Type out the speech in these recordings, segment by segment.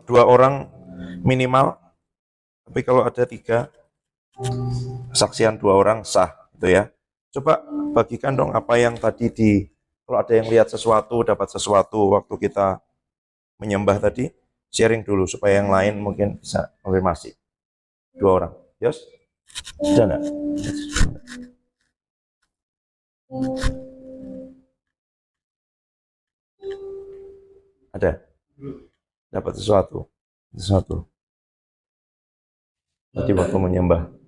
2 orang minimal, tapi kalau ada 3 kesaksian 2 orang sah, gitu ya. Coba bagikan dong apa yang tadi kalau ada yang lihat sesuatu, dapat sesuatu waktu kita menyembah tadi, sharing dulu supaya yang lain mungkin bisa konfirmasi. 2 orang, Yos? Sudah enggak? Ada? Dapat sesuatu? Tadi waktu menyembah.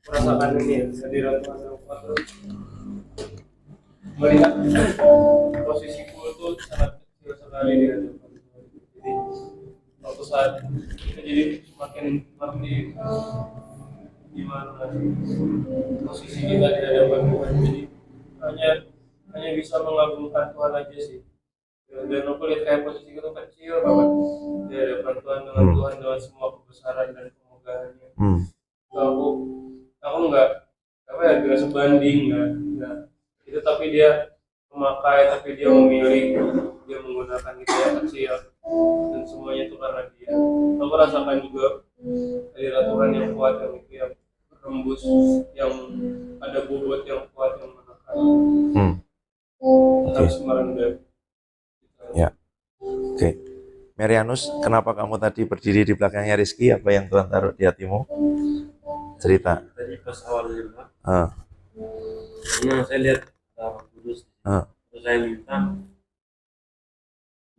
Merasakan ini kehadiran Tuhan melihat posisiku itu sangat kecil sekali di hadapan Tuhan. Jadi waktu saat kita jadi semakin mengerti gimana posisi kita di hadapan Tuhan. Jadi hanya bisa mengagungkan Tuhan aja sih. Dan aku lihat kayak posisi itu kecil banget di hadapan Tuhan dengan semua kebesaran dan kemegahannya. Aku nggak sebanding nggak itu, tapi dia memakai, tapi dia memilih, dia menggunakan kita yang kecil dan semuanya itu karena dia. Aku rasakan juga hadirat Tuhan yang kuat, yang berembus, yang ada bobot yang kuat yang menekan. Harus merendah. Ya, oke. Marianus, kenapa kamu tadi berdiri di belakangnya Rizky? Apa yang Tuhan taruh di hatimu? Cerita. Tadi pas awal lima, karena saya lihat Roh Kudus, terus saya minta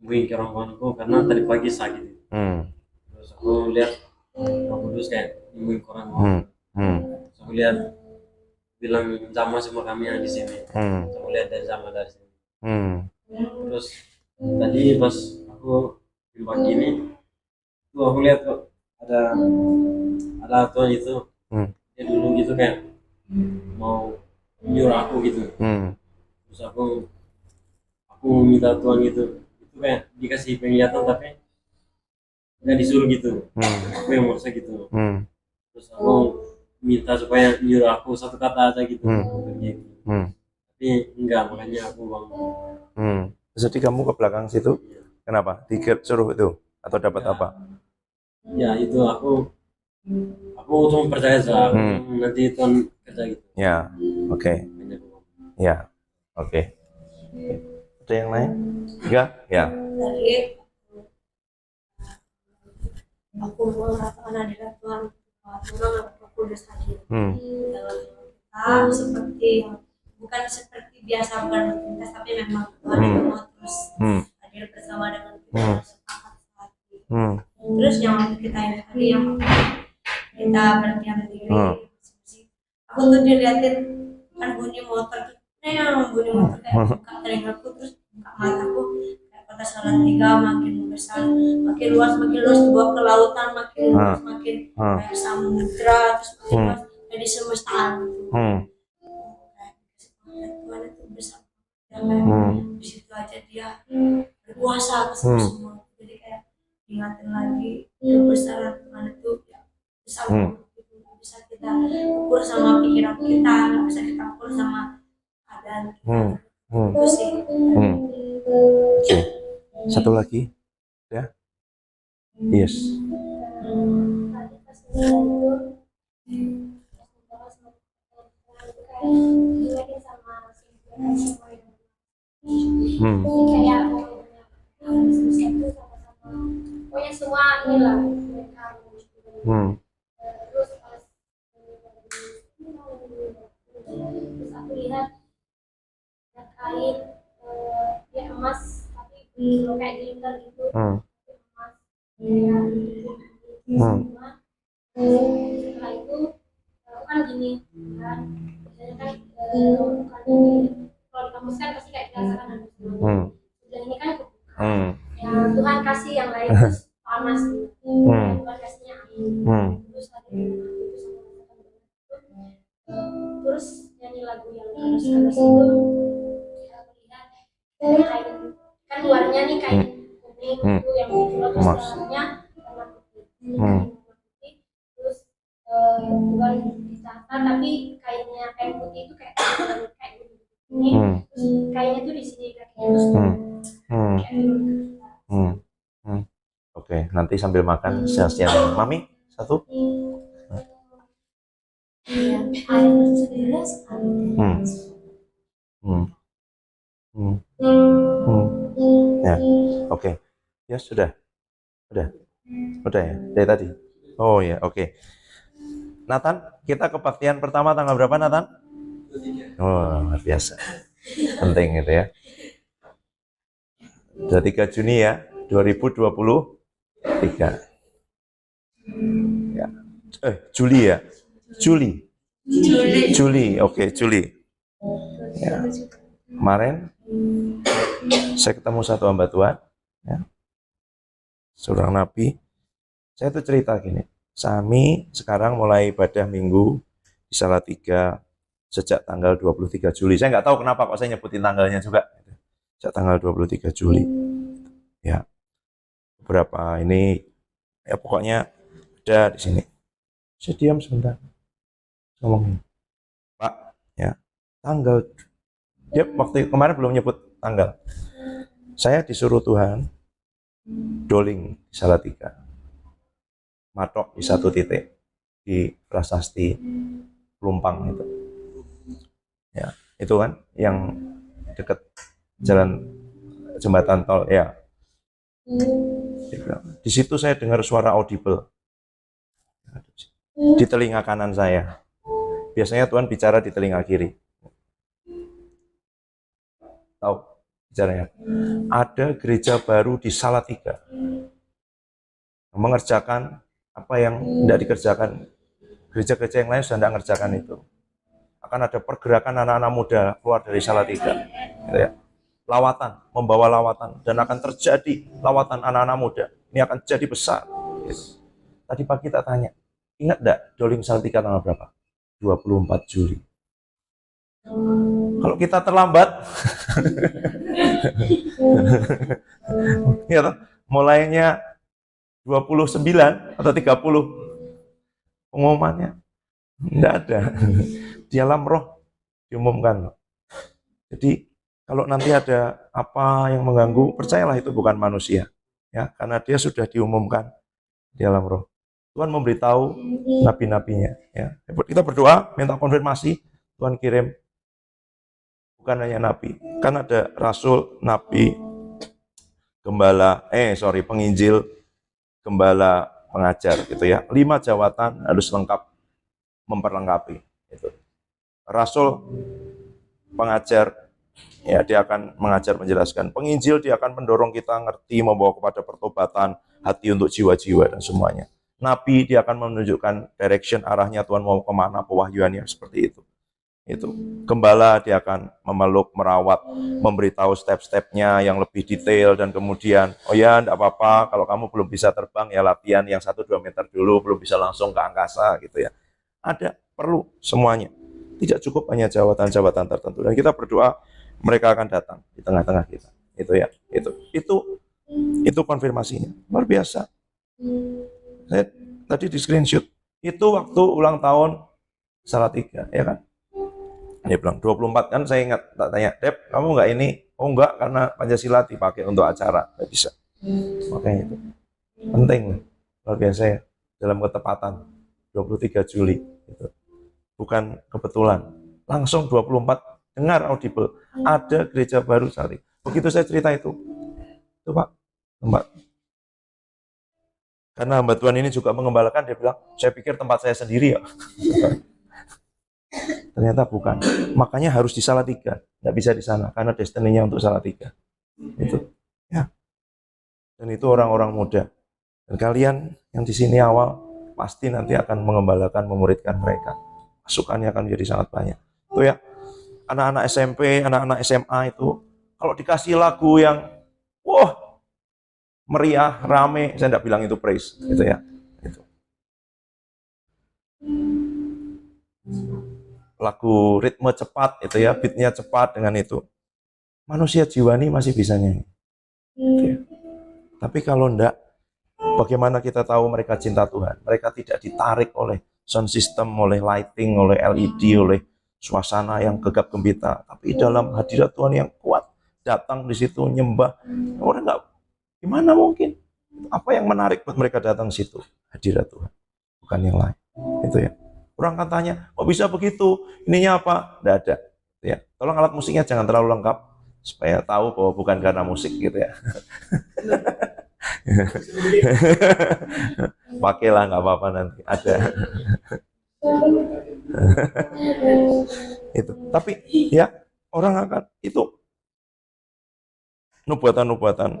mungkin ke rombonganku karena tadi pagi sakit. Terus aku lihat Roh Kudus kayak mungkin orang. Terus aku lihat bilang sama semua kami yang di sini. Aku lihat dan sama dari sini. Terus tadi pas aku di pagi ini, tuh aku lihat kok ada Tuhan itu. Dia dulu gitu kayak mau nyuruh aku gitu. Terus aku minta Tuhan gitu, itu kayak dikasih penglihatan tapi nggak disuruh gitu. Aku yang merasa gitu. Terus aku minta supaya nyuruh aku satu kata aja gitu. Tapi enggak, makanya aku bangun. Jadi kamu ke belakang situ, kenapa? Disuruh itu atau dapat apa? Ya itu aku cuma percaya saja, nanti Tuhan kerja gitu. Ya, oke. Ya, oke. Ada yang lain? Enggak? Ya. Tadi aku merasakan hadirat Tuhan, memang Roh Kudus hadir dalam kita, seperti bukan seperti biasa beraktivitas, tapi memang Tuhan itu mau terus hadir bersama dengan kita, sepakat hati. Terus yang kita ini tadi yang kita berdiam diri, aku tuh dilihatin kan bunyi motor, kayak buka telingaku, terus buka mataku, kayak kota Salatiga makin besar, makin luas dibawa ke lautan, makin luas, makin kayak samudra, terus makin luas jadi semesta alam. Tuhan itu besar, di situ aja dia berkuasa ke semua. Jadi kayak ingatin lagi kebesaran Tuhan itu ya besar, bisa kita ukur sama pikiran kita, nggak bisa kita ukur sama keadaan kita. Itu sih. Oke. Satu lagi, ya. Yes. Kayak pokoknya semua inilah. Terus aku lihat ada kain ya emas, tapi kayak glitter gitu, emas kayak semua. Setelah itu kan gini kan, biasanya kan bukan ini, kalau di kampus kan pasti kayak dirasakan ada semuanya. Sebelah ini kan ya Tuhan kasih yang lain terus panas, Tuhan kasihnya angin, terus ada terus nyanyi lagu yang keras itu, aku lihat kain kan luarnya nih kain kuning itu yang dijual, terus dalamnya warna putih, terus bukan ditata tapi kain putih itu kayak ini, terus kainnya tuh di sini kayak terus kayak Oke, nanti sambil makan siang-siang. Mami, satu. Ya, air sendiri sekali. Hmm. Hmm. Hmm. Hmm. Ya, oke. Ya sudah. Udah ya, dari tadi. Oh ya, oke. Nathan, kita kebaktian pertama tanggal berapa, Nathan? Oh, luar biasa. Penting gitu ya. 23 Juni ya, 2023. Ya. Juli ya. Juli, oke, Juli. Ya. Kemarin saya ketemu satu hamba Tuhan, ya, seorang nabi. Saya tuh cerita gini, Sami sekarang mulai ibadah minggu di Salatiga sejak tanggal 23 Juli. Saya nggak tahu kenapa kok saya nyebutin tanggalnya juga. Sejak tanggal 23 Juli. Ya, beberapa ini, ya pokoknya ada di sini. Saya diam sebentar. Ngomong, Pak, ya, tanggal. Dia waktu kemarin belum nyebut tanggal. Saya disuruh Tuhan doling di Salatiga, matok di satu titik di Prasasti Pelumpang itu. Ya, itu kan yang dekat jalan jembatan tol ya. Di situ saya dengar suara audible di telinga kanan saya. Biasanya Tuhan bicara di telinga kiri. Tahu bicaranya? Ada gereja baru di Salatiga mengerjakan apa yang tidak dikerjakan gereja-gereja yang lain, sudah tidak mengerjakan itu. Akan ada pergerakan anak-anak muda keluar dari Salatiga, gitu ya. Lawatan, membawa lawatan, dan akan terjadi lawatan anak-anak muda. Ini akan jadi besar. Gitu. Tadi pagi kita tanya, ingat enggak doling Salatiga tanggal berapa? 24 Juli. Kalau kita terlambat, ya, mulainya 29 atau 30 pengumumannya tidak ada. Di alam roh diumumkan. Jadi kalau nanti ada apa yang mengganggu, percayalah itu bukan manusia, ya, karena dia sudah diumumkan di alam roh. Tuhan memberitahu nabi-nabinya, ya. Kita berdoa, minta konfirmasi, Tuhan kirim bukan hanya nabi, kan ada rasul, nabi, gembala, penginjil, gembala, pengajar, gitu ya. 5 jawatan harus lengkap, memperlengkapi. Itu. Rasul, pengajar, ya, dia akan mengajar, menjelaskan. Penginjil, dia akan mendorong kita ngerti, membawa kepada pertobatan, hati untuk jiwa-jiwa dan semuanya. Nabi, dia akan menunjukkan direction, arahnya Tuhan mau kemana, pewahyuannya seperti itu. Gembala, dia akan memeluk, merawat, memberitahu step-stepnya yang lebih detail, dan kemudian, oh ya, enggak apa-apa, kalau kamu belum bisa terbang, ya latihan yang 1-2 meter dulu, belum bisa langsung ke angkasa, gitu ya. Ada, perlu semuanya. Tidak cukup hanya jabatan-jabatan tertentu. Dan kita berdoa, mereka akan datang di tengah-tengah kita. Itu ya, itu konfirmasinya. Luar biasa. Saya tadi di screenshot, itu waktu ulang tahun Salatiga, ya kan? Dia bilang 24 kan, saya ingat, tak tanya, Dep, kamu nggak ini? Oh enggak, karena Pancasila dipakai untuk acara, nggak bisa. Makanya itu penting, luar biasa ya, dalam ketepatan 23 Juli itu. Bukan kebetulan, langsung 24 dengar audible, ada gereja baru Salatiga. Begitu saya cerita itu Pak, tempat. Karena hamba Tuhan ini juga mengembalakan, dia bilang, saya pikir tempat saya sendiri ya. Ternyata bukan. Makanya harus di Salatiga, nggak bisa di sana karena destininya untuk Salatiga. Itu, ya. Dan itu orang-orang muda. Dan kalian yang di sini awal pasti nanti akan mengembalakan, memuridkan mereka. Masukannya akan menjadi sangat banyak. Itu ya. Anak-anak SMP, anak-anak SMA itu kalau dikasih lagu yang wah, meriah, rame, saya tidak bilang itu praise, gitu ya. Itu. Lagu ritme cepat itu ya, beatnya cepat dengan itu. Manusia jiwa ini masih bisa nyanyi. Ya. Tapi kalau enggak, bagaimana kita tahu mereka cinta Tuhan? Mereka tidak ditarik oleh sound system, oleh lighting, oleh LED, oleh suasana yang gegap gempita. Tapi dalam hadirat Tuhan yang kuat, datang di situ nyembah. Orang enggak, gimana mungkin? Apa yang menarik buat mereka datang situ? Hadirat Tuhan, bukan yang lain. Itu ya. Orang kan tanya, kok bisa begitu? Ininya apa? Tidak ada. Ya. Tolong alat musiknya jangan terlalu lengkap supaya tahu bahwa bukan karena musik gitu ya. Pakailah, nggak apa-apa nanti ada. Itu. Tapi ya orang akan itu nubuatan-nubuatan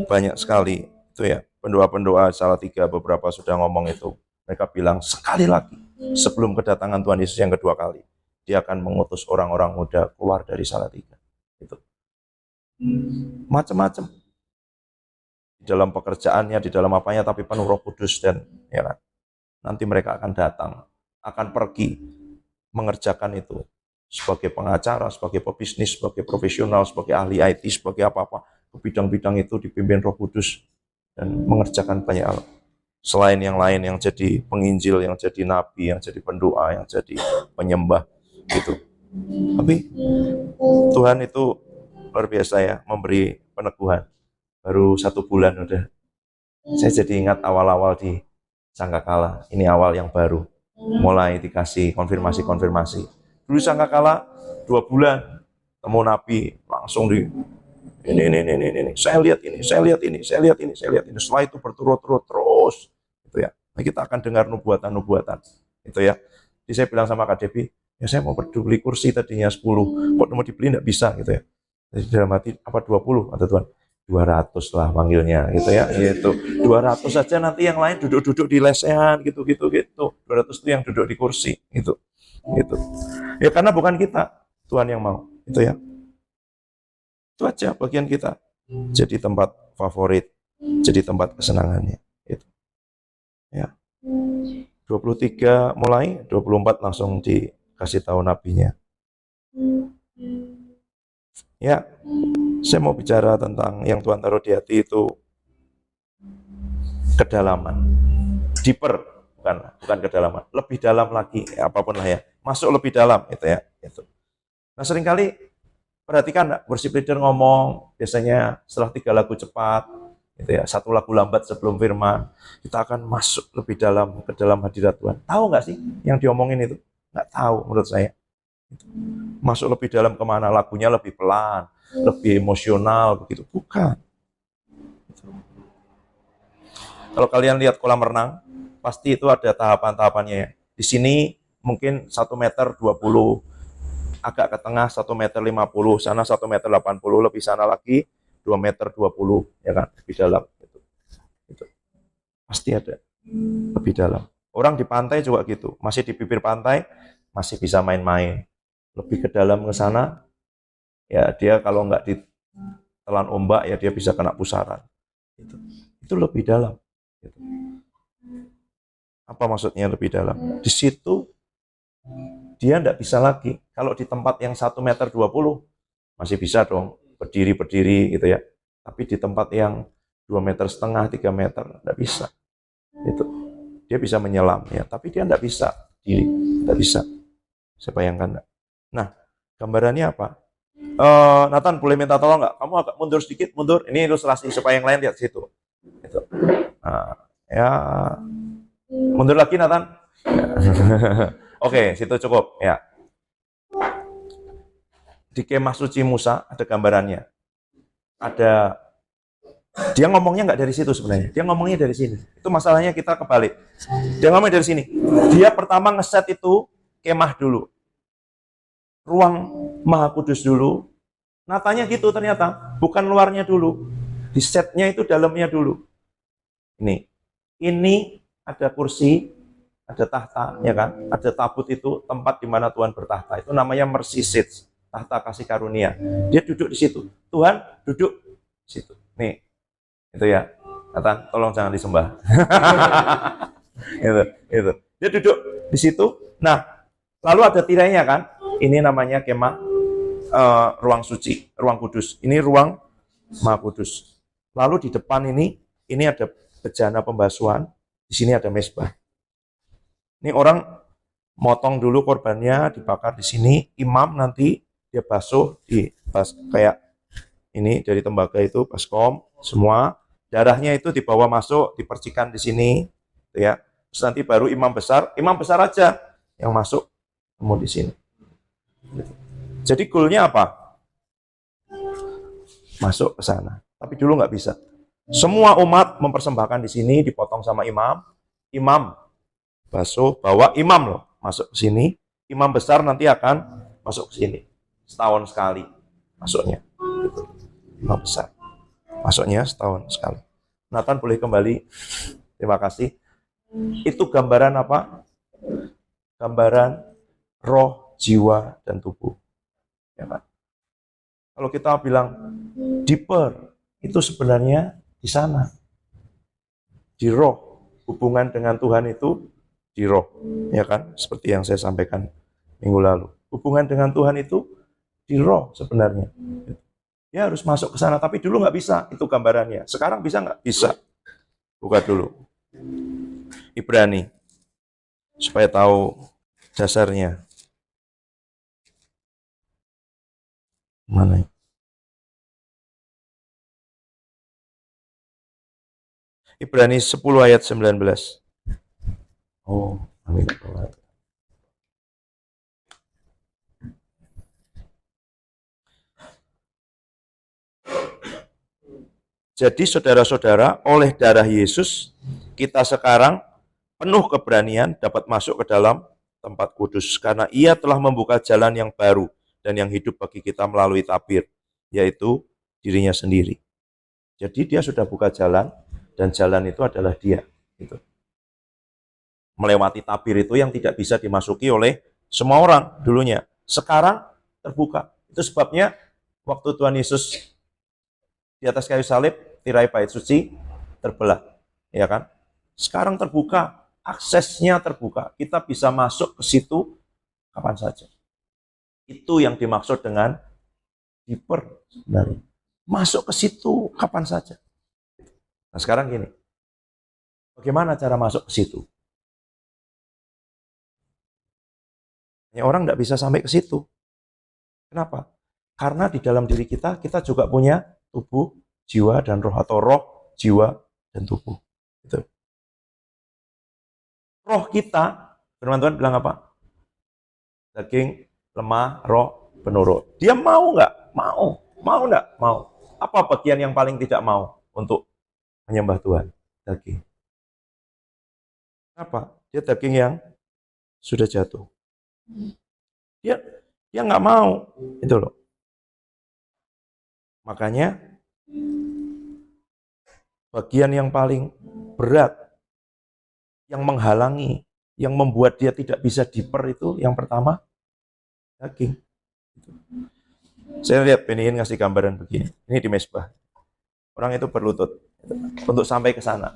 banyak sekali itu ya. Pendoa-pendoa Salatiga beberapa sudah ngomong itu. Mereka bilang sekali lagi sebelum kedatangan Tuhan Yesus yang kedua kali, dia akan mengutus orang-orang muda keluar dari Salatiga. Itu macam-macam di dalam pekerjaannya, di dalam apanya, tapi penuh Roh Kudus dan ya kan. Nanti mereka akan datang, akan pergi mengerjakan itu sebagai pengacara, sebagai pebisnis, sebagai profesional, sebagai ahli IT, sebagai apa-apa. Ke bidang-bidang itu dipimpin Roh Kudus dan mengerjakan banyak hal. Selain yang lain yang jadi penginjil, yang jadi nabi, yang jadi pendoa, yang jadi penyembah gitu. Tapi Tuhan itu luar biasa ya, memberi peneguhan. Baru 1 bulan udah. Saya jadi ingat awal-awal di Sangkakala. Ini awal yang baru. Mulai dikasih konfirmasi-konfirmasi. Dulu Sangkakala 2 bulan temu nabi langsung di ini. Saya lihat ini. Setelah itu berturut-turut terus. Itu ya. Nah, kita akan dengar nubuatan-nubuatan. Itu ya. Jadi saya bilang sama Kak Devi, ya saya mau beli kursi tadinya 10. Kok mau dibeli enggak bisa gitu ya. Jadi dalam hati apa 20 kata Tuhan. 200 lah panggilnya gitu ya. Gitu. 200 saja nanti yang lain duduk-duduk di lesehan gitu. 200 itu yang duduk di kursi gitu. Gitu. Ya karena bukan kita, Tuhan yang mau. Itu ya. Itu aja bagian kita. Jadi tempat favorit, jadi tempat kesenangannya. Itu. Ya. 23 mulai, 24 langsung dikasih tahu nabinya. Ya, saya mau bicara tentang yang Tuhan taruh di hati itu kedalaman, deeper, bukan kedalaman, lebih dalam lagi, ya, apapun lah ya, masuk lebih dalam itu ya. Itu. Nah seringkali perhatikan, worship leader ngomong biasanya setelah 3 lagu cepat, gitu ya, 1 lagu lambat sebelum firman, kita akan masuk lebih dalam ke dalam hadirat Tuhan. Tahu nggak sih yang diomongin itu? Nggak tahu menurut saya. Masuk lebih dalam kemana? Lagunya lebih pelan, lebih emosional begitu? Bukan. Kalau kalian lihat kolam renang, pasti itu ada tahapan-tahapannya ya. Di sini mungkin 1 meter 20, agak ke tengah 1 meter 50, sana 1 meter 80, lebih sana lagi 2 meter 20, ya kan, lebih dalam. Itu. Pasti ada lebih dalam. Orang di pantai juga gitu, masih di bibir pantai, masih bisa main-main. Lebih ke dalam ke sana, ya dia kalau nggak ditelan ombak, ya dia bisa kena pusaran. Itu lebih dalam. Gitu. Apa maksudnya lebih dalam? Di situ dia nggak bisa lagi. Kalau di tempat yang 1 meter 20 masih bisa dong berdiri gitu ya. Tapi di tempat yang 2,5 meter, 3 meter nggak bisa. Itu dia bisa menyelam ya, tapi dia nggak bisa diri, nggak bisa. Saya bayangkan. Nah, gambarannya apa? Nathan boleh minta tolong nggak? Kamu agak mundur sedikit, mundur. Ini ilustrasi supaya yang lain lihat situ. Gitu. Nah, ya mundur lagi Nathan. Oke, situ cukup ya. Di kemah suci Musa ada gambarannya. Ada, dia ngomongnya nggak dari situ sebenarnya. Dia ngomongnya dari sini. Itu masalahnya kita kebalik. Dia ngomongnya dari sini. Dia pertama ngeset itu kemah dulu. Ruang Maha Kudus dulu. Natanya gitu ternyata. Bukan luarnya dulu. Di setnya itu dalamnya dulu. Ini ada kursi, ada tahta, ya kan? Ada tabut itu tempat di mana Tuhan bertahta. Itu namanya mercy seat, tahta kasih karunia. Dia duduk di situ. Tuhan duduk di situ. Nih, itu ya. Nathan, tolong jangan disembah. itu. Dia duduk di situ. Nah, lalu ada tirainya kan? Ini namanya kemah ruang suci, ruang kudus. Ini ruang Maha Kudus. Lalu di depan ini ada bejana pembasuhan. Di sini ada mezbah. Ini orang motong dulu korbannya, dibakar di sini. Imam nanti dia basuh kayak ini dari tembaga itu baskom semua. darahnya itu dibawa masuk, dipercikan di sini, gitu ya. Terus nanti baru imam besar aja yang masuk ketemu di sini. Jadi goalnya apa? Masuk ke sana. Tapi dulu nggak bisa. Semua umat mempersembahkan di sini, dipotong sama imam. Imam basuh, bawa imam loh masuk ke sini. Imam besar nanti akan masuk ke sini. Setahun sekali masuknya. Gitu. Imam besar. Masuknya setahun sekali. Nathan boleh kembali. Terima kasih. Itu gambaran apa? Gambaran roh, jiwa, dan tubuh. Ya kan? Kalau kita bilang deeper, itu sebenarnya di sana. Di roh. Hubungan dengan Tuhan itu di roh. Ya kan? Seperti yang saya sampaikan minggu lalu. Hubungan dengan Tuhan itu di roh sebenarnya. Dia harus masuk ke sana, tapi dulu nggak bisa. Itu gambarannya. Sekarang bisa nggak? Bisa. Buka dulu. Ibrani. Supaya tahu dasarnya. Mana? Ibrani 10 ayat 19. Oh, amin. Jadi saudara-saudara, oleh darah Yesus, kita sekarang penuh keberanian dapat masuk ke dalam tempat kudus. Karena ia telah membuka jalan yang baru dan yang hidup bagi kita melalui tabir, yaitu dirinya sendiri. Jadi dia sudah buka jalan, dan jalan itu adalah dia. Gitu. Melewati tabir itu yang tidak bisa dimasuki oleh semua orang dulunya. Sekarang terbuka. Itu sebabnya waktu Tuhan Yesus di atas kayu salib, tirai bait suci terbelah, ya kan? Sekarang terbuka, aksesnya terbuka. Kita bisa masuk ke situ kapan saja. Itu yang dimaksud dengan deeper sebenarnya. Masuk ke situ kapan saja. Nah, sekarang gini. Bagaimana cara masuk ke situ? Orang nggak bisa sampai ke situ. Kenapa? Karena di dalam diri kita juga punya tubuh, jiwa, dan roh, atau roh, jiwa, dan tubuh. Gitu. Roh kita, firman Tuhan bilang apa? Daging, lemah, roh, penurut. Dia mau nggak? Mau. Mau nggak? Mau. Apa bagian yang paling tidak mau untuk menyembah Tuhan? Daging. Apa? Dia daging yang sudah jatuh. Dia nggak mau. Itu loh. Makanya bagian yang paling berat, yang menghalangi, yang membuat dia tidak bisa deeper itu yang pertama, daging. Saya lihat Beniin ngasih gambaran begini. Ini di mesbah. Orang itu berlutut untuk sampai ke sana.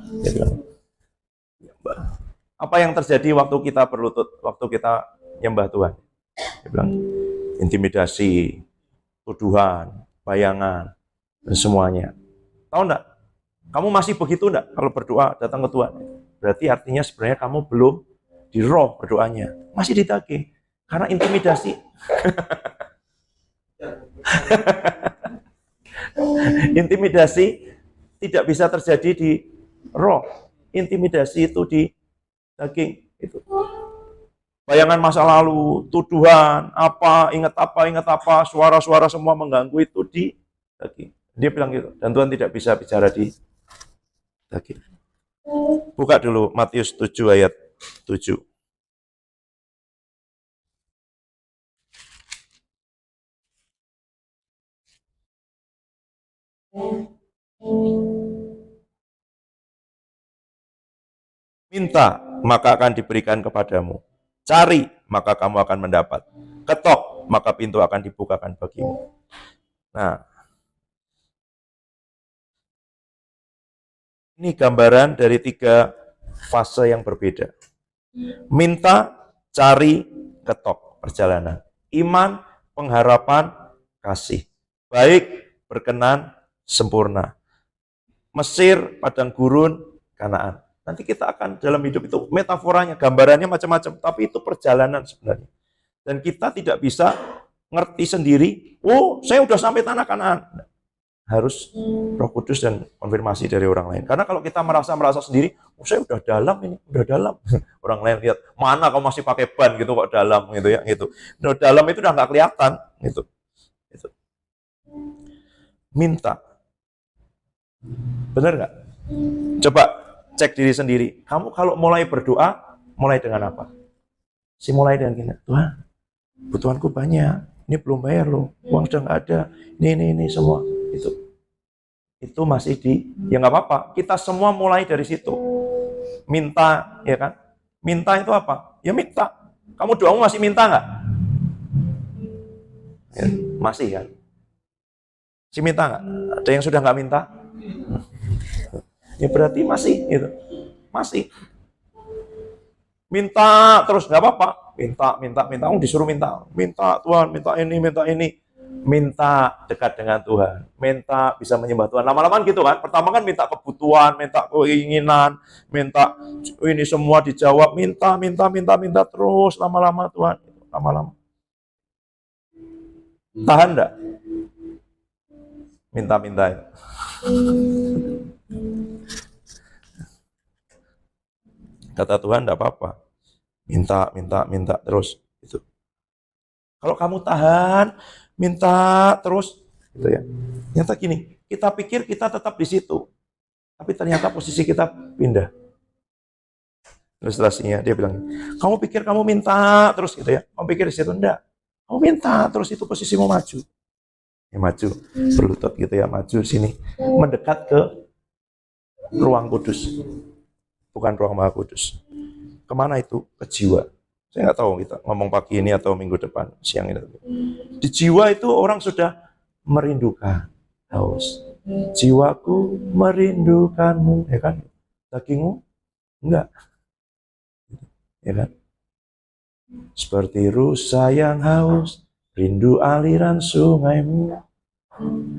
Apa yang terjadi waktu kita berlutut, waktu kita nyembah Tuhan? Dia bilang, intimidasi, tuduhan, bayangan, dan semuanya. Tahu enggak? Kamu masih begitu enggak kalau berdoa datang ke Tuhan? Berarti artinya sebenarnya kamu belum di roh berdoanya. Masih di daging. Karena intimidasi. Intimidasi tidak bisa terjadi di roh. Intimidasi itu di daging. Itu. Bayangan masa lalu, tuduhan, ingat apa, suara-suara semua mengganggu itu di daging. Dia bilang gitu. Dan Tuhan tidak bisa bicara di daging. Buka dulu Matius 7 ayat 7. Minta, maka akan diberikan kepadamu. Cari, maka kamu akan mendapat. Ketok, maka pintu akan dibukakan bagimu. Nah, ini gambaran dari 3 fase yang berbeda. Minta, cari, ketok, perjalanan. Iman, pengharapan, kasih. Baik, berkenan, sempurna. Mesir, padang gurun, Kanaan. Nanti kita akan dalam hidup itu, metaforanya, gambarannya macam-macam, tapi itu perjalanan sebenarnya. Dan kita tidak bisa ngerti sendiri, oh saya udah sampai tanah Kanaan. harus Roh Kudus dan konfirmasi dari orang lain. Karena kalau kita merasa sendiri, oh, saya udah dalam ini, udah dalam. Orang lain lihat, mana kau masih pakai ban gitu kok dalam gitu ya, gitu. Udah dalam itu udah nggak kelihatan gitu. Gitu. Minta. Bener nggak? Coba cek diri sendiri. Kamu kalau mulai berdoa, mulai dengan apa? Mulai dengan gini, Tuhan, kebutuhanku banyak, ini belum bayar loh, uang sudah nggak ada, ini semua. Itu masih ya nggak apa-apa. Kita semua mulai dari situ. Minta, ya kan? Minta itu apa? Ya minta. Kamu doamu masih minta nggak? Ya, masih kan? Masih minta nggak? Ada yang sudah nggak minta? Ya berarti masih, gitu. Masih. Minta terus nggak apa-apa. Minta. Disuruh minta. Minta Tuhan, minta ini. Minta dekat dengan Tuhan, minta bisa menyembah Tuhan. Lama-lama gitu kan, pertama kan minta kebutuhan, minta keinginan, minta ini semua dijawab, minta terus lama-lama Tuhan, lama-lama. Tahan enggak? Minta itu. Kata Tuhan enggak apa-apa. Minta terus itu. Kalau kamu tahan, minta terus, gitu ya. Ternyata gini, kita pikir kita tetap di situ, tapi ternyata posisi kita pindah. Ilustrasinya dia bilang, kamu pikir kamu minta terus gitu ya, kamu pikir di situ enggak, kamu minta terus itu posisimu maju, ya maju, berlutut gitu ya, maju sini, mendekat ke ruang kudus, bukan ruang Maha Kudus. Kemana itu? Ke jiwa. Saya nggak tahu kita ngomong pagi ini atau minggu depan, siang ini. Di jiwa itu orang sudah merindukan, haus. Jiwaku merindukanmu, ya kan? Dagingmu? Enggak. Ya kan? Seperti rusa yang haus, rindu aliran sungaimu.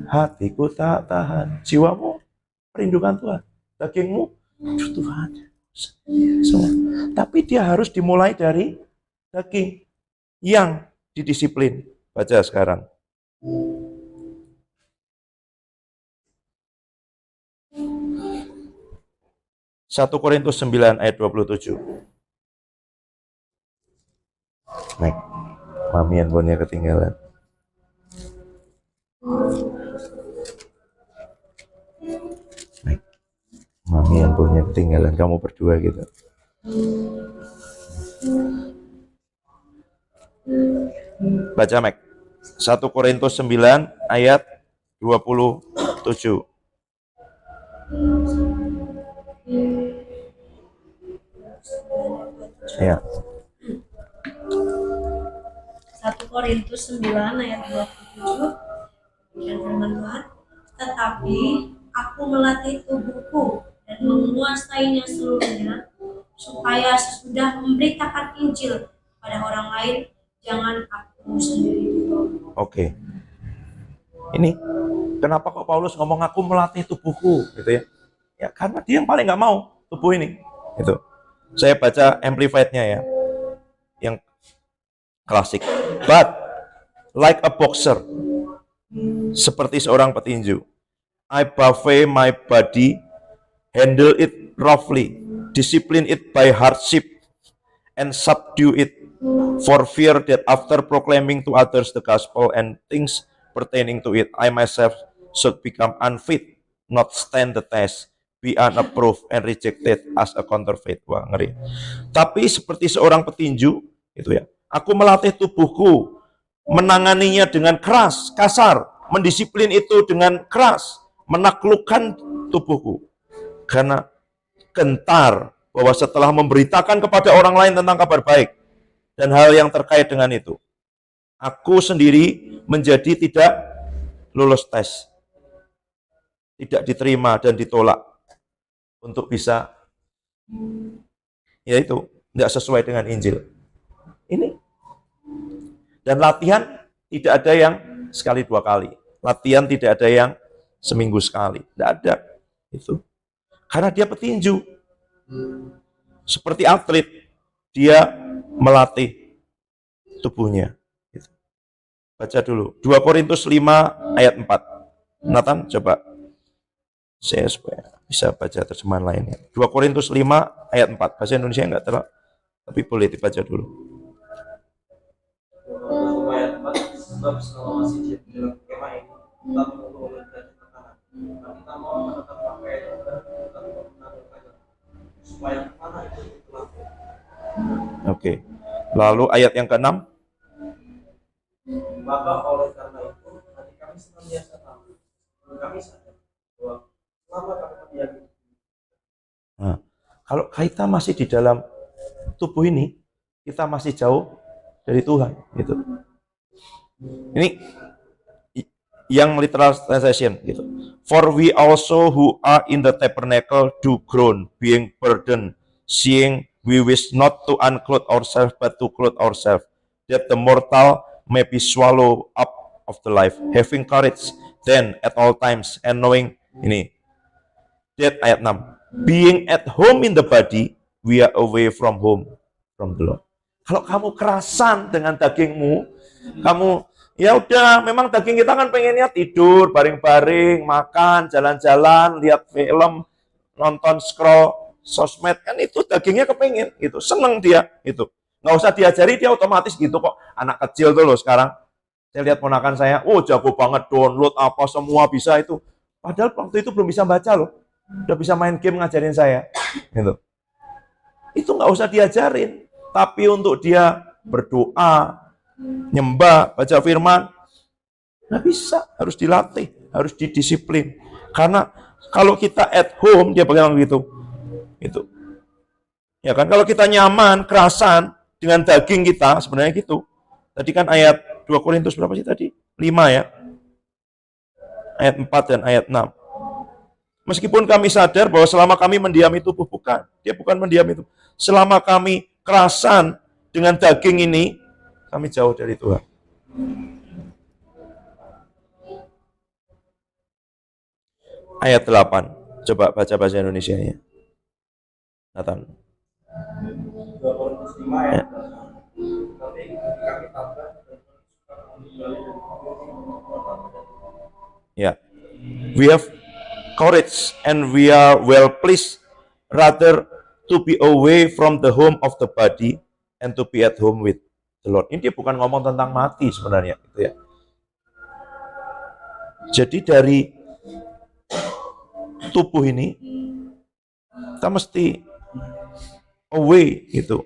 Hatiku tak tahan. Jiwamu merindukan Tuhan. Dagingmu? Tuhan. Semua. Tapi dia harus dimulai dari daging yang didisiplin. Baca sekarang. Satu Korintus 9 ayat 27. Naik. Mami handphonenya ketinggalan. Naik. Mami handphonenya ketinggalan, kamu berdua gitu. Baca Mek. 1 Korintus 9 ayat 27. Ya. 1 Korintus 9 ayat 27 dan firman Tuhan, tetapi aku melatih tubuhku dan menguasainya seluruhnya, supaya sesudah memberitakan Injil pada orang lain, jangan aku sendiri ditolong. Oke. Ini kenapa kok Paulus ngomong aku melatih tubuhku gitu ya? Ya karena dia yang paling nggak mau tubuh ini. Itu. Saya baca amplified-nya ya. Yang klasik. But like a boxer, seperti seorang petinju, I buffet my body, handle it roughly, discipline it by hardship, and subdue it, for fear that after proclaiming to others the gospel and things pertaining to it, I myself should become unfit, not stand the test, be unapproved and rejected as a counterfeit. Wah, ngeri. Tapi seperti seorang petinju, itu ya, aku melatih tubuhku, menanganinya dengan keras, kasar, mendisiplin itu dengan keras, menaklukkan tubuhku. Karena gentar bahwa setelah memberitakan kepada orang lain tentang kabar baik dan hal yang terkait dengan itu, aku sendiri menjadi tidak lulus tes, tidak diterima dan ditolak untuk bisa, yaitu tidak sesuai dengan Injil. Ini. Dan latihan tidak ada yang sekali dua kali. Latihan tidak ada yang seminggu sekali. Tidak ada. Itu. Karena dia petinju. Seperti atlet, dia melatih tubuhnya. Baca dulu. 2 Korintus 5 ayat 4. Nathan, coba saya supaya bisa baca terjemahan lainnya. 2 Korintus 5 ayat 4. Bahasa Indonesia enggak terlalu, tapi boleh dibaca dulu. Supaya tempat sebab selama masih di dalam kemah ini kita menunggu oleh derajat tekanan dan kita mau menetap pakai dan kita menaruhkannya supaya kemana itu berlaku. Oke. Lalu ayat yang ke-6. Maka oleh karena itu hati kami senantiasa tahu dan kami sadar bahwa selama kami mendiami Nah, kalau kita masih di dalam tubuh ini, kita masih jauh dari Tuhan, gitu. Ini yang literal translation, gitu. For we also who are in the tabernacle do groan, being burdened, seeing we wish not to unclothe ourselves, but to clothe ourselves, that the mortal may be swallowed up of the life, having courage then at all times, and knowing ini that ayat 6, being at home in the body, we are away from home, from the Lord. Kalau kamu kerasan dengan dagingmu, kamu ya udah, memang daging kita kan pengennya tidur, baring-baring, makan, jalan-jalan, lihat film, nonton scroll sosmed, kan itu dagingnya kepengen, gitu, seneng dia, itu. Nggak usah diajari, dia otomatis gitu kok. Anak kecil tuh loh sekarang, saya lihat ponakan saya, oh jago banget download apa semua bisa itu. Padahal waktu itu belum bisa baca loh, udah bisa main game ngajarin saya, gitu. Itu nggak usah diajarin. Tapi untuk dia berdoa, nyembah, baca firman, nggak bisa, harus dilatih, harus didisiplin. Karena kalau kita at home, dia bilang gitu, itu. Ya kan, kalau kita nyaman, kerasan dengan daging kita, sebenarnya gitu. Tadi kan ayat 2 Korintus berapa sih tadi? 5 ya. Ayat 4 dan ayat 6. Meskipun kami sadar bahwa selama kami mendiami tubuh, bukan. Dia bukan mendiam itu. Selama kami kerasan dengan daging ini, kami jauh dari Tuhan. Ayat 8. Coba baca bahasa Indonesianya. Nathan. 2 Korintus 5 ayat 8. Tapi kami tabah dan suka kembali Ya. We have courage and we are well pleased rather to be away from the home of the body and to be at home with the Lord. Ini dia bukan ngomong tentang mati sebenarnya, gitu ya. Jadi dari tubuh ini kita mesti away gitu,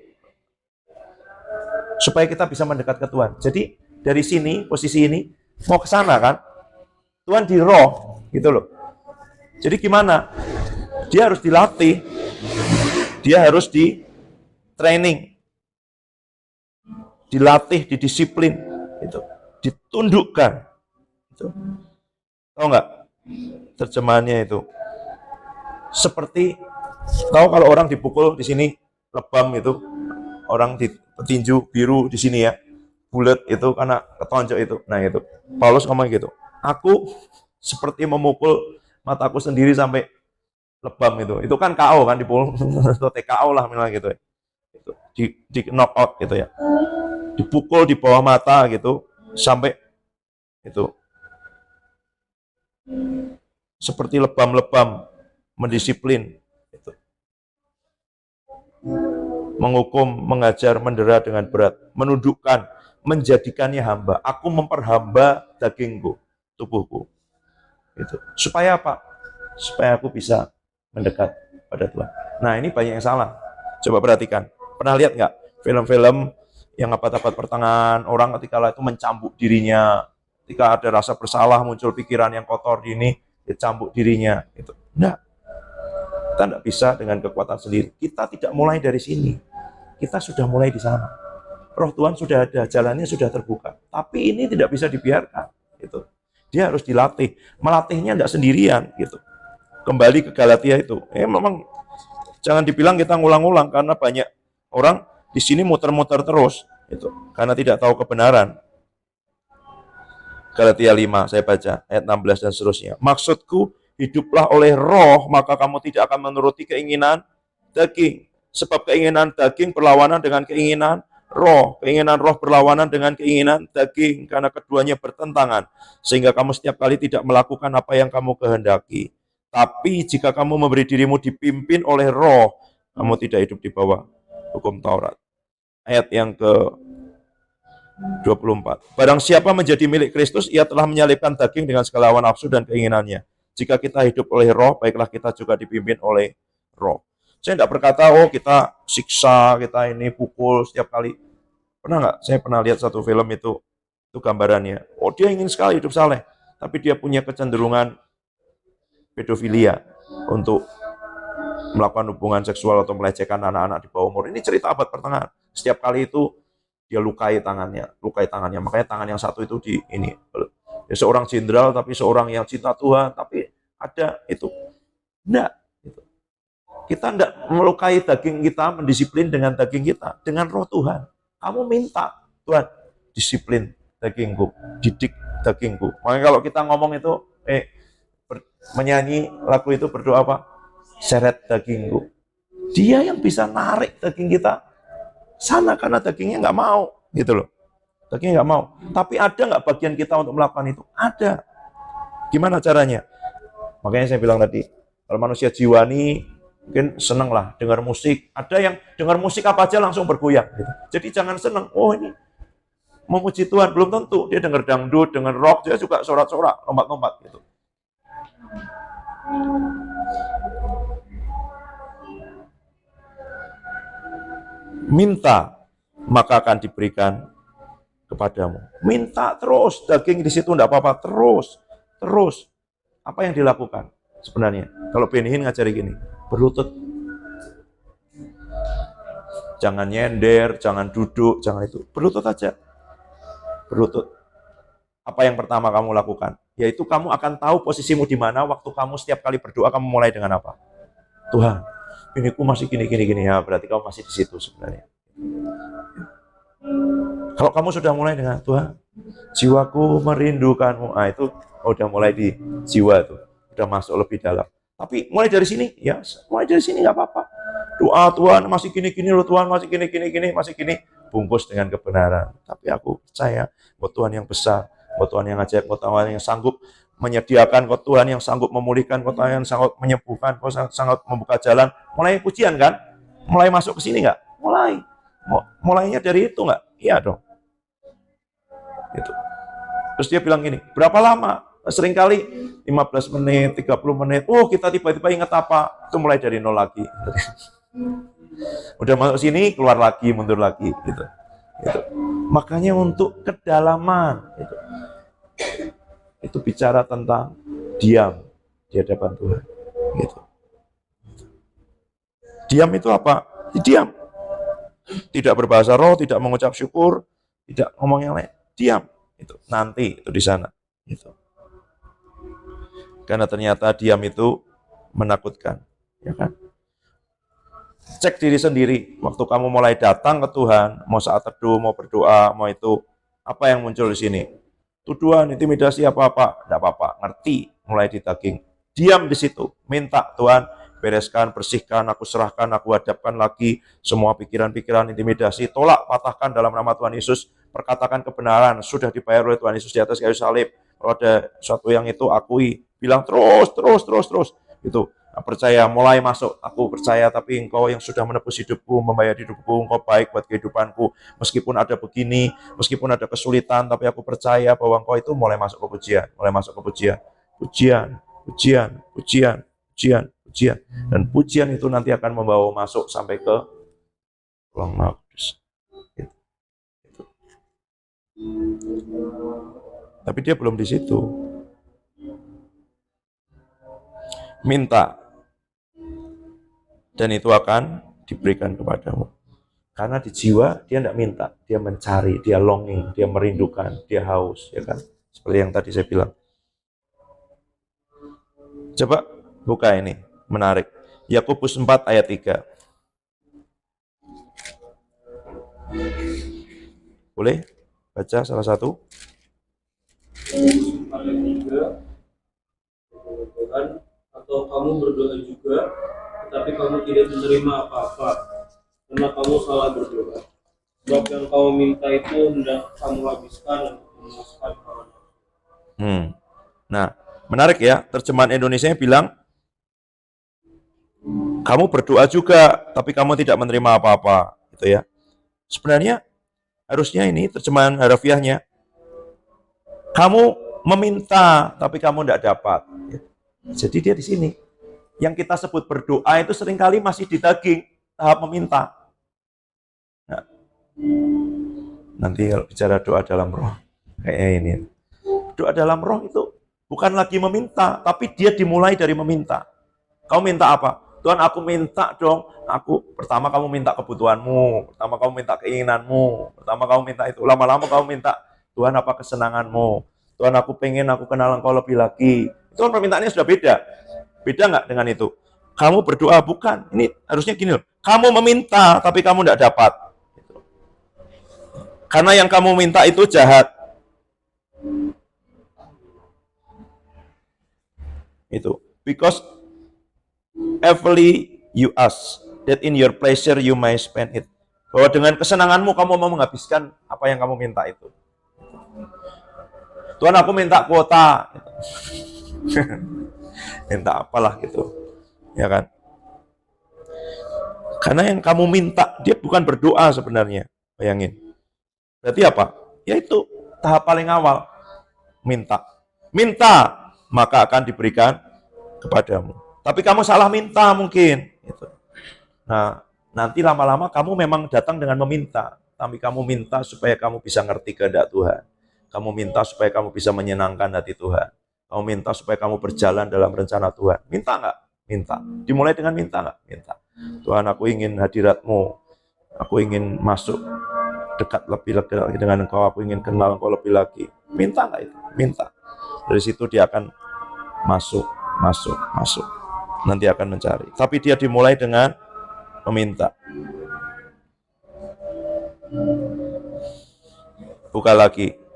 supaya kita bisa mendekat ke Tuhan. Jadi dari sini, posisi ini mau ke sana kan, Tuhan di roh gitu loh. Jadi gimana? Dia harus dilatih, dia harus di training, dilatih, didisiplin, gitu, ditundukkan. Gitu. Tahu nggak terjemahannya itu? Seperti tahu kalau orang dipukul di sini lebam itu, orang di petinju biru di sini ya, bulat itu karena ketonjok itu. Nah itu Paulus ngomong gitu. Aku seperti memukul mataku sendiri sampai lebam itu. Itu kan KO kan, dipukul atau TKO lah misalnya gitu. Itu di knock out gitu ya. Dipukul di bawah mata gitu sampai itu seperti lebam-lebam, mendisiplin itu. Menghukum, mengajar, mendera dengan berat, menundukkan, menjadikannya hamba. Aku memperhamba dagingku, tubuhku. Itu. Supaya apa? Supaya aku bisa mendekat pada Tuhan. Nah, ini banyak yang salah. Coba perhatikan. Pernah lihat nggak film-film yang dapat pertengahan orang ketika itu mencambuk dirinya, ketika ada rasa bersalah, muncul pikiran yang kotor di ini, dicambuk dirinya. Itu. Enggak. Kita tidak bisa dengan kekuatan sendiri. Kita tidak mulai dari sini. Kita sudah mulai di sana. Roh Tuhan sudah ada, jalannya sudah terbuka. Tapi ini tidak bisa dibiarkan. Gitu. Dia harus dilatih. Melatihnya tidak sendirian. Gitu. Kembali ke Galatia itu. Memang jangan dibilang kita ngulang-ulang, karena banyak orang di sini muter-muter terus. Gitu. Karena tidak tahu kebenaran. Galatia 5, saya baca, ayat 16 dan seterusnya. Maksudku, hiduplah oleh roh, maka kamu tidak akan menuruti keinginan daging. Sebab keinginan daging berlawanan dengan keinginan roh. Keinginan roh berlawanan dengan keinginan daging, karena keduanya bertentangan, sehingga kamu setiap kali tidak melakukan apa yang kamu kehendaki. Tapi jika kamu memberi dirimu dipimpin oleh roh, kamu tidak hidup di bawah hukum Taurat. Ayat yang ke-24. Barang siapa menjadi milik Kristus, ia telah menyalibkan daging dengan segala hawa nafsu dan keinginannya. Jika kita hidup oleh roh, baiklah kita juga dipimpin oleh roh. Saya tidak berkata, oh kita siksa, kita ini pukul setiap kali. Pernah nggak? Saya pernah lihat satu film itu gambarannya. Oh dia ingin sekali hidup saleh, tapi dia punya kecenderungan pedofilia untuk melakukan hubungan seksual atau melecehkan anak-anak di bawah umur. Ini cerita abad pertengahan. Setiap kali itu dia lukai tangannya. Makanya tangan yang satu itu di ini. Ya, seorang jenderal tapi seorang yang cinta Tuhan, tapi ada itu. Enggak. Kita enggak melukai daging kita, mendisiplin dengan daging kita, dengan roh Tuhan. Kamu minta, Tuhan, disiplin dagingku, didik dagingku. Makanya kalau kita ngomong itu, menyanyi lagu itu berdoa apa? Seret dagingku. Dia yang bisa narik daging kita sana, karena dagingnya nggak mau, gitu loh. Dagingnya nggak mau. Tapi ada nggak bagian kita untuk melakukan itu? Ada. Gimana caranya? Makanya saya bilang tadi, kalau manusia jiwani, mungkin seneng lah dengar musik. Ada yang dengar musik apa aja langsung bergoyang. Gitu. Jadi jangan seneng. Oh ini memuji Tuhan, belum tentu. Dia dengar dangdut, dengar rock, dia juga sorak-sorak, lompat-lompat gitu. Minta, maka akan diberikan kepadamu. Minta terus, daging di situ enggak apa-apa, terus. Apa yang dilakukan sebenarnya? Kalau Benny Hinn ngajari gini, berlutut. Jangan nyender, jangan duduk, jangan itu. Berlutut aja. Berlutut. Apa yang pertama kamu lakukan? Yaitu kamu akan tahu posisimu di mana waktu kamu setiap kali berdoa. Kamu mulai dengan apa? Tuhan, ini ku masih gini. Ya, berarti kamu masih di situ sebenarnya. Kalau kamu sudah mulai dengan Tuhan, jiwaku merindukanmu. Ah, itu udah mulai di jiwa tuh. Udah masuk lebih dalam. Tapi mulai dari sini, ya, mulai dari sini nggak apa-apa. Doa Tuhan masih gini loh, Tuhan masih gini. Bungkus dengan kebenaran. Tapi aku percaya bahwa Tuhan yang besar, bahwa Tuhan yang ajaib, bahwa Tuhan yang sanggup menyediakan, bahwa Tuhan yang sanggup memulihkan, bahwa Tuhan yang sanggup menyembuhkan, bahwa sanggup membuka jalan. Mulai pujian kan? Mulai masuk ke sini nggak? Mulainya dari itu nggak? Iya dong. Gitu. Terus dia bilang gini, berapa lama? Seringkali 15 menit, 30 menit. Oh, kita tiba-tiba ingat apa? Itu mulai dari nol lagi. Udah masuk sini, keluar lagi, mundur lagi. Gitu. Makanya untuk kedalaman. Itu bicara tentang diam di hadapan Tuhan. Gitu. Diam itu apa? Diam. Tidak berbahasa roh, tidak mengucap syukur, tidak ngomong yang lain. Diam. Itu nanti itu di sana. Gitu. Karena ternyata diam itu menakutkan, ya kan? Cek diri sendiri. Waktu kamu mulai datang ke Tuhan, mau saat teduh, mau berdoa, mau itu, apa yang muncul di sini? Tuduhan, intimidasi apa-apa, tidak apa-apa. Ngerti, mulai di daging. Diam di situ, minta Tuhan bereskan, bersihkan, aku serahkan, aku hadapkan lagi semua pikiran-pikiran intimidasi, tolak, patahkan dalam nama Tuhan Yesus. Perkatakan kebenaran, sudah dibayar oleh Tuhan Yesus di atas kayu salib. Kalau ada sesuatu yang itu, akui. Bilang terus. Gitu. Nah, percaya, mulai masuk. Aku percaya, tapi engkau yang sudah menebus hidupku, membayar hidupku, engkau baik buat kehidupanku. Meskipun ada begini, meskipun ada kesulitan, tapi aku percaya bahwa engkau itu mulai masuk ke pujian. Pujian. Dan pujian itu nanti akan membawa masuk sampai ke ruang Maha Kudus. Gitu. Tapi dia belum di situ. Minta, dan itu akan diberikan kepadamu. Karena di jiwa dia tidak minta, dia mencari, dia longing, dia merindukan, dia haus, ya kan? Seperti yang tadi saya bilang. Coba buka ini, menarik. Yakobus 4 ayat 3. Boleh baca salah satu? Ayat 3. Tuhan, atau kamu berdoa juga, tetapi kamu tidak menerima apa-apa, karena kamu salah berdoa. sebab yang kau minta itu hendak kamu habiskan untuk memuaskan hawa nafsu. Nah, menarik ya, terjemahan Indonesia bilang, kamu berdoa juga, tapi kamu tidak menerima apa-apa, gitu ya. Sebenarnya harusnya ini terjemahan harafiahnya, kamu meminta, tapi kamu tidak dapat. Jadi dia di sini. Yang kita sebut berdoa itu seringkali masih di daging, tahap meminta. Nah, nanti kalau bicara doa dalam roh, kayak ini. Doa dalam roh itu bukan lagi meminta, tapi dia dimulai dari meminta. Kamu minta apa? Tuhan, aku minta dong. Pertama kamu minta kebutuhanmu, pertama kamu minta keinginanmu, pertama kamu minta itu. Lama-lama kamu minta, Tuhan apa kesenanganmu? Tuhan aku pengen aku kenal Engkau lebih lagi. Itu kan permintaannya sudah beda. Beda nggak dengan itu? Kamu berdoa bukan. Ini harusnya gini loh. Kamu meminta, tapi kamu tidak dapat. Karena yang kamu minta itu jahat. Itu. Because everly you ask, that in your pleasure you may spend it. Bahwa dengan kesenanganmu kamu mau menghabiskan apa yang kamu minta itu. Tuhan aku minta kuota. Minta apalah gitu. Ya kan? Karena yang kamu minta, dia bukan berdoa sebenarnya. Bayangin. Berarti apa? Yaitu tahap paling awal. Minta. Minta, maka akan diberikan kepadamu. Tapi kamu salah minta mungkin. Gitu. Nah, nanti lama-lama kamu memang datang dengan meminta. Tapi kamu minta supaya kamu bisa ngerti kehendak Tuhan. Kamu minta supaya kamu bisa menyenangkan hati Tuhan. Kamu minta supaya kamu berjalan dalam rencana Tuhan. Minta nggak? Minta. Dimulai dengan minta nggak? Minta. Tuhan, aku ingin hadirat-Mu. Aku ingin masuk dekat lebih dengan Engkau. Aku ingin kenal Engkau lebih lagi. Minta nggak itu? Minta. Dari situ dia akan masuk. Nanti akan mencari. Tapi dia dimulai dengan meminta. Buka lagi.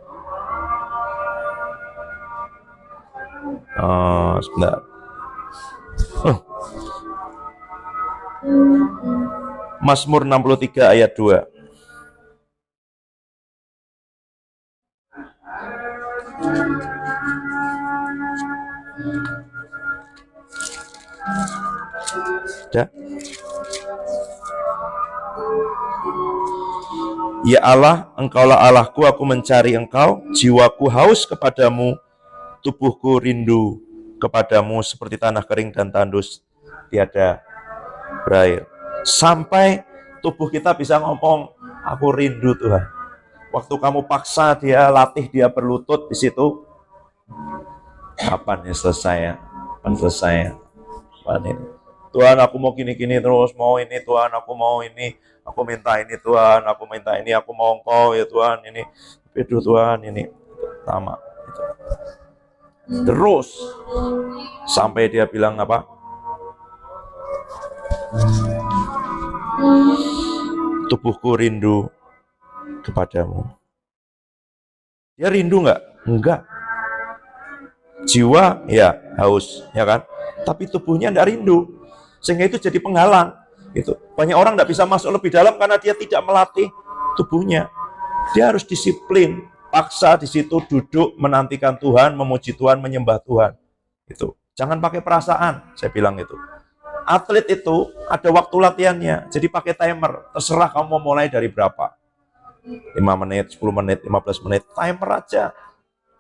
Sebentar. Mazmur 63 ayat 2. Sudah? Ya Allah, Engkaulah Allahku, aku mencari Engkau, jiwaku haus kepadamu, tubuhku rindu kepadamu seperti tanah kering dan tandus tiada berair. Sampai tubuh kita bisa ngomong, aku rindu Tuhan. Waktu kamu paksa dia, latih dia berlutut di situ, kapan ya selesai ya? Kapan selesai ya? Kapan ini? Tuhan, aku mau gini-gini terus, mau ini Tuhan, aku mau ini, aku minta ini Tuhan, aku minta ini, aku mau Engkau ya Tuhan, ini, aduh Tuhan, ini, sama. Terus, sampai dia bilang apa? Tubuhku rindu kepadamu. Dia rindu nggak? Enggak. Jiwa, ya haus, ya kan? Tapi tubuhnya enggak rindu. Sehingga itu jadi penghalang. Gitu. Banyak orang enggak bisa masuk lebih dalam karena dia tidak melatih tubuhnya. Dia harus disiplin, paksa di situ duduk menantikan Tuhan, memuji Tuhan, menyembah Tuhan. Itu. Jangan pakai perasaan, saya bilang itu. Atlet itu ada waktu latihannya, jadi pakai timer. Terserah kamu mau mulai dari berapa. 5 menit, 10 menit, 15 menit, timer aja.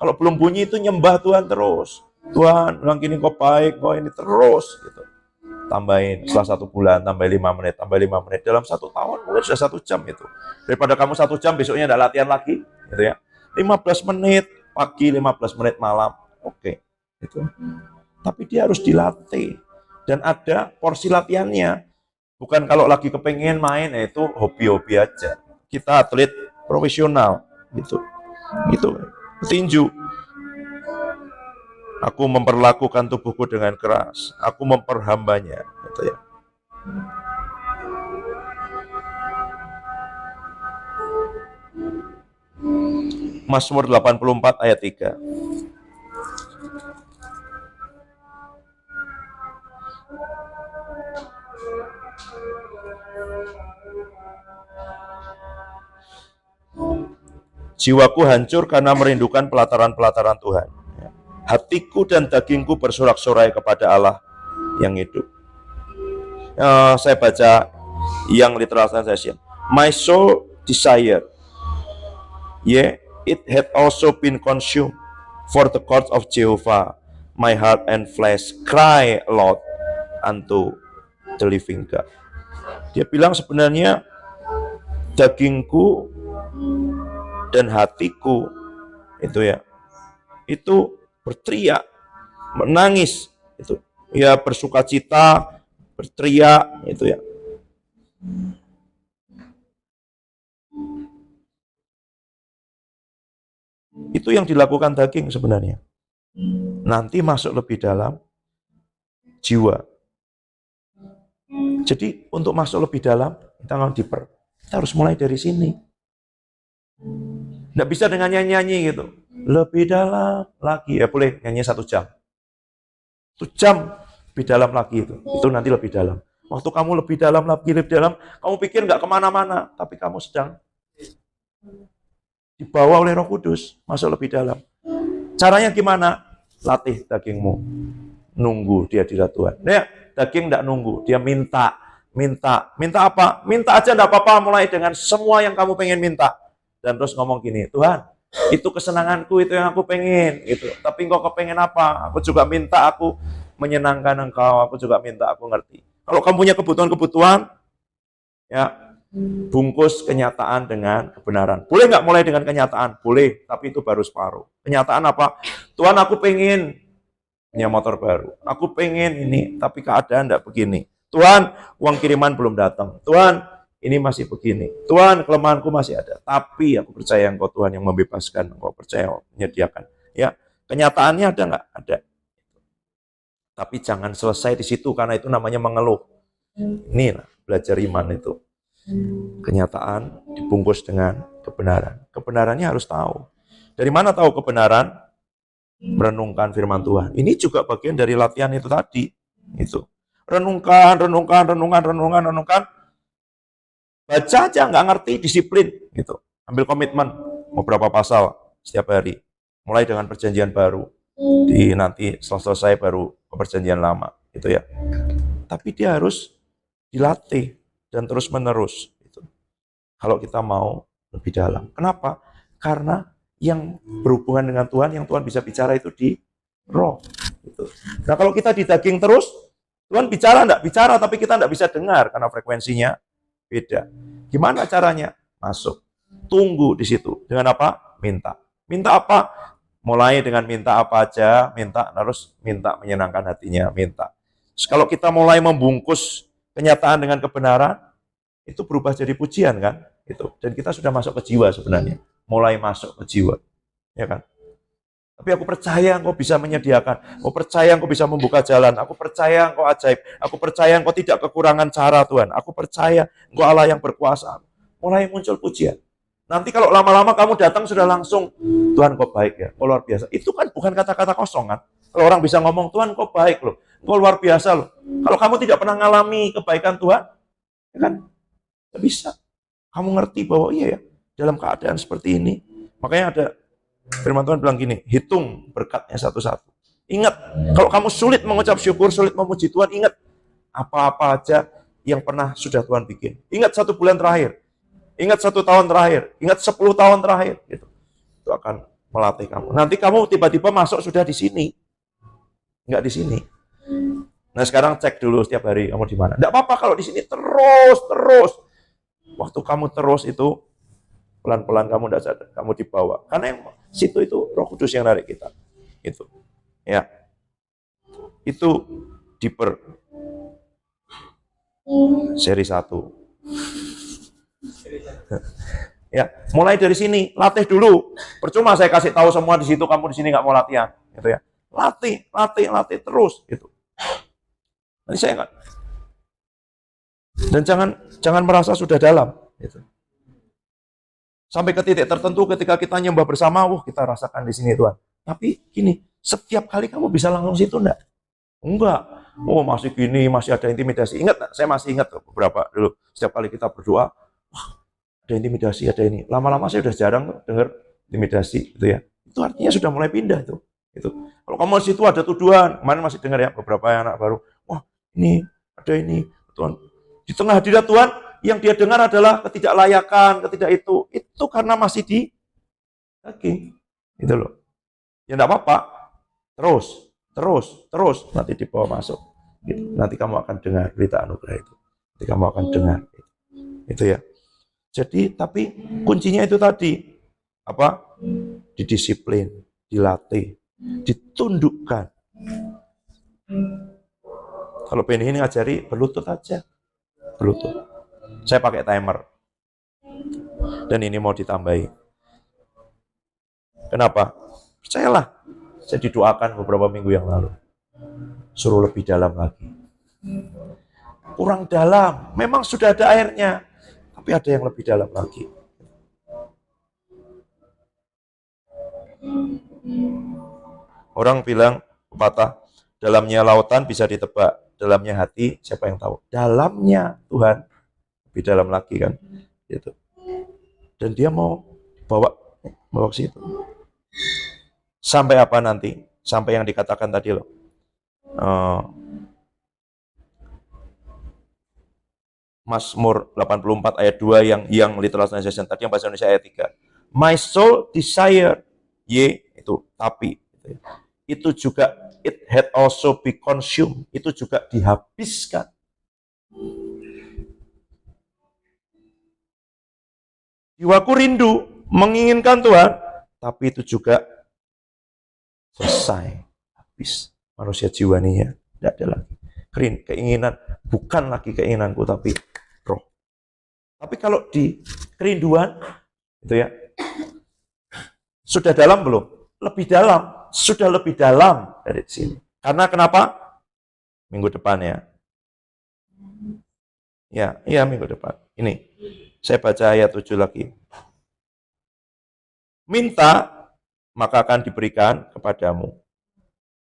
Kalau belum bunyi itu nyembah Tuhan terus. Tuhan, bilang gini kok baik, kok ini terus. Gitu. Tambahin, setelah 1 bulan, tambah 5 menit, tambah 5 menit. Dalam 1 tahun mungkin sudah 1 jam itu. Daripada kamu 1 jam, besoknya ada latihan lagi. Gitu ya. 15 menit pagi, 15 menit malam. Oke. Gitu. Tapi dia harus dilatih. Dan ada porsi latihannya. Bukan kalau lagi kepengen main, itu hobi-hobi aja. Kita atlet profesional. Gitu. Gitu. Tinju. Aku memperlakukan tubuhku dengan keras. Aku memperhambanya. Gitu ya. Mazmur 84 ayat 3. Jiwaku hancur karena merindukan pelataran-pelataran Tuhan. Hatiku dan dagingku bersorak-sorai kepada Allah yang hidup. Saya baca yang literal translation. My soul desire, it had also been consumed for the courts of Jehovah. My heart and flesh cry aloud unto the living God. Dia bilang sebenarnya dagingku dan hatiku itu berteriak, menangis, bersuka cita, berteriak, Itu yang dilakukan daging sebenarnya. Nanti masuk lebih dalam jiwa. Jadi untuk masuk lebih dalam, kita harus mulai dari sini. Nggak bisa dengan nyanyi-nyanyi gitu. Lebih dalam lagi, boleh nyanyi 1 jam. 1 jam lebih dalam lagi itu nanti lebih dalam. Waktu kamu lebih dalam, kamu pikir nggak kemana-mana, tapi kamu sedang dibawa oleh Roh Kudus, masuk lebih dalam. Caranya gimana? Latih dagingmu, nunggu di hadirat Tuhan. Daging nggak nunggu, dia minta apa? Minta aja nggak apa-apa, mulai dengan semua yang kamu pengen minta. Dan terus ngomong gini, Tuhan, itu kesenanganku, itu yang aku pengen, Tapi engkau kepengen apa? Aku juga minta aku menyenangkan engkau, aku juga minta aku ngerti. Kalau kamu punya kebutuhan, bungkus kenyataan dengan kebenaran. Boleh nggak mulai dengan kenyataan? Boleh, tapi itu baru separuh. Kenyataan apa? Tuhan, aku pengen punya motor baru. Aku pengen ini, tapi keadaan nggak begini. Tuhan, uang kiriman belum datang. Tuhan, ini masih begini. Tuhan, kelemahanku masih ada. Tapi aku percaya Engkau Tuhan yang membebaskan. Engkau percaya menyediakan. Kenyataannya ada nggak? Ada. Tapi jangan selesai di situ, karena itu namanya mengeluh. Inilah belajar iman itu. Kenyataan dibungkus dengan kebenaran. Kebenarannya harus tahu. Dari mana tahu kebenaran? Merenungkan firman Tuhan. Ini juga bagian dari latihan itu tadi. Renungkan. Baca aja nggak ngerti, disiplin. Ambil komitmen. Mau berapa pasal setiap hari. Mulai dengan perjanjian baru. Nanti selesai baru ke perjanjian lama. Tapi dia harus dilatih dan terus menerus. Kalau kita mau lebih dalam. Kenapa? Karena yang berhubungan dengan Tuhan, yang Tuhan bisa bicara itu di roh. Nah kalau kita di daging terus, Tuhan bicara enggak? Bicara, tapi kita enggak bisa dengar karena frekuensinya beda. Gimana caranya? Masuk. Tunggu di situ. Dengan apa? Minta. Minta apa? Mulai dengan minta apa aja, terus minta menyenangkan hatinya, minta. Terus kalau kita mulai membungkus kenyataan dengan kebenaran, itu berubah jadi pujian kan? Dan kita sudah masuk ke jiwa sebenarnya. Mulai masuk ke jiwa. Ya kan? Tapi aku percaya Engkau bisa menyediakan. Aku percaya Engkau bisa membuka jalan. Aku percaya Engkau ajaib. Aku percaya Engkau tidak kekurangan cara Tuhan. Aku percaya Engkau Allah yang berkuasa. Mulai muncul pujian. Nanti kalau lama-lama kamu datang sudah langsung, Tuhan Engkau baik ya, Engkau luar biasa. Itu kan bukan kata-kata kosong kan? Kalau orang bisa ngomong, Tuhan Engkau baik loh, Engkau luar biasa loh. Kalau kamu tidak pernah mengalami kebaikan Tuhan, ya kan? Tidak bisa. Kamu ngerti bahwa iya ya, dalam keadaan seperti ini. Makanya ada firman Tuhan bilang gini, hitung berkatnya satu-satu. Ingat, kalau kamu sulit mengucap syukur, sulit memuji Tuhan, ingat apa-apa aja yang pernah sudah Tuhan bikin. Ingat 1 bulan terakhir. Ingat 1 tahun terakhir, ingat 10 tahun terakhir, Itu akan melatih kamu. Nanti kamu tiba-tiba masuk sudah di sini, nggak di sini. Nah sekarang cek dulu setiap hari kamu di mana. Nggak apa-apa kalau di sini terus. Waktu kamu terus itu pelan-pelan kamu nggak sadar, kamu dibawa. Karena yang situ itu Roh Kudus yang narik kita. Itu Deeper seri 1. Mulai dari sini, latih dulu. Percuma saya kasih tahu semua di situ, kamu di sini nggak mau latihan, Latih terus, Nanti saya nggak. Dan jangan merasa sudah dalam, Sampai ke titik tertentu ketika kita nyembah bersama, kita rasakan di sini Tuhan. Tapi gini, setiap kali kamu bisa langsung situ enggak? Enggak. Masih gini, masih ada intimidasi. Ingat, saya masih ingat beberapa dulu. Setiap kali kita berdoa, ada intimidasi, ada ini. Lama-lama saya udah jarang dengar intimidasi gitu ya. Itu artinya sudah mulai pindah itu. Itu. Kalau kamu di situ ada tuduhan, kemarin masih dengar ya beberapa anak baru, wah ini ada ini, Tuhan. Di tengah hadirat Tuhan, yang dia dengar adalah ketidaklayakan, itu karena masih di daging, gitu loh. Ya enggak apa-apa, terus, nanti dibawa masuk. Gitu. Nanti kamu akan dengar berita anugerah itu. Nanti kamu akan dengar itu ya. Jadi, tapi kuncinya itu tadi, apa? Didisiplin, dilatih, ditundukkan. Kalau pengen ini ngajari, berlutut aja. Berlutut. Saya pakai timer. Dan ini mau ditambahi. Kenapa? Percayalah. Saya didoakan beberapa minggu yang lalu. Suruh lebih dalam lagi. Kurang dalam. Memang sudah ada airnya. Tapi ada yang lebih dalam lagi. Orang bilang, pepatah, dalamnya lautan bisa ditebak, dalamnya hati siapa yang tahu. Dalamnya Tuhan lebih dalam lagi kan, gitu. Dan dia mau bawa ke situ. Sampai apa nanti? Sampai yang dikatakan tadi loh. Mazmur 84 ayat 2 yang literal translation tadi yang bahasa Indonesia ayat 3. My soul desire, itu tapi itu juga it had also be consumed, itu juga dihabiskan. Jiwaku rindu menginginkan Tuhan, tapi itu juga selesai, habis. Manusia jiwa ini ya, tidak ada lagi. Keinginan, bukan lagi keinginanku, tapi roh. Tapi kalau di kerinduan, itu ya, sudah dalam belum? Lebih dalam, sudah lebih dalam dari sini. Karena kenapa? Minggu depan ya. Ya, minggu depan. Ini, saya baca ayat 7 lagi. Minta, maka akan diberikan kepadamu.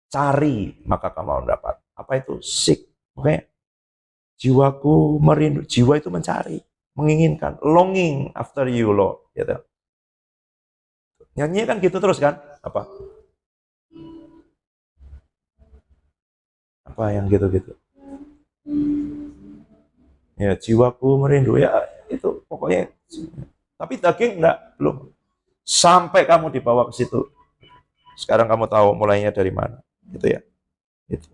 Cari, maka kamu mendapat. Apa itu? Seek. Oke. Jiwaku merindu. Jiwa itu mencari, menginginkan, longing after you, Lord. Gitu. Nyanyi kan gitu terus kan? Apa yang gitu-gitu? Ya, jiwaku merindu ya itu pokoknya. Tapi daging enggak, belum. Sampai kamu dibawa ke situ. Sekarang kamu tahu mulainya dari mana, gitu ya. Gitu.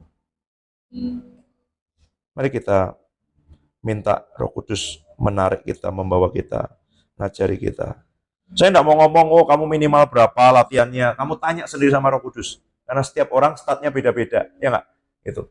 Mari kita minta Roh Kudus menarik kita, membawa kita, ngajari kita. Saya tidak mau ngomong, kamu minimal berapa latihannya. Kamu tanya sendiri sama Roh Kudus. Karena setiap orang statnya beda-beda, ya nggak? Gitu.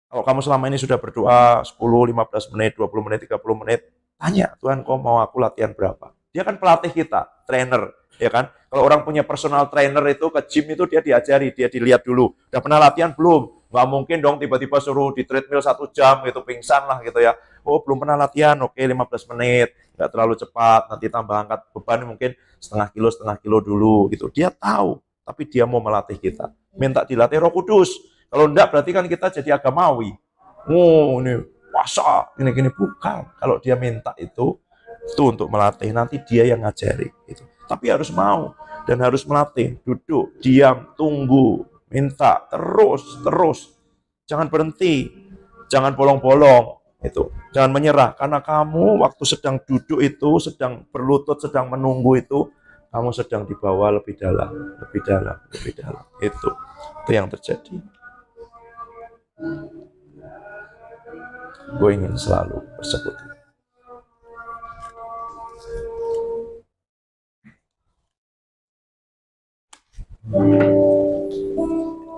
Kalau kamu selama ini sudah berdoa 10, 15 menit, 20 menit, 30 menit, tanya, Tuhan, kau mau aku latihan berapa? Dia kan pelatih kita, trainer, ya kan? Kalau orang punya personal trainer itu ke gym itu dia diajari, dia dilihat dulu. Udah pernah latihan belum? Nggak mungkin dong tiba-tiba suruh di treadmill 1 jam gitu, pingsan lah gitu ya. Oh, belum pernah latihan, oke 15 menit, nggak terlalu cepat, nanti tambah angkat beban mungkin setengah kilo dulu gitu. Dia tahu, tapi dia mau melatih kita. Minta dilatih Roh Kudus. Kalau enggak berarti kan kita jadi agamawi. Oh, ini puasa, gini-gini. Bukan. Kalau dia minta itu untuk melatih, nanti dia yang ngajari. Gitu. Tapi harus mau dan harus melatih. Duduk, diam, tunggu, minta, terus. Jangan berhenti, jangan bolong-bolong. Itu, jangan menyerah. Karena kamu waktu sedang duduk itu, sedang berlutut, sedang menunggu itu, kamu sedang dibawa lebih dalam. Itu yang terjadi. Gue ingin selalu bersekutu.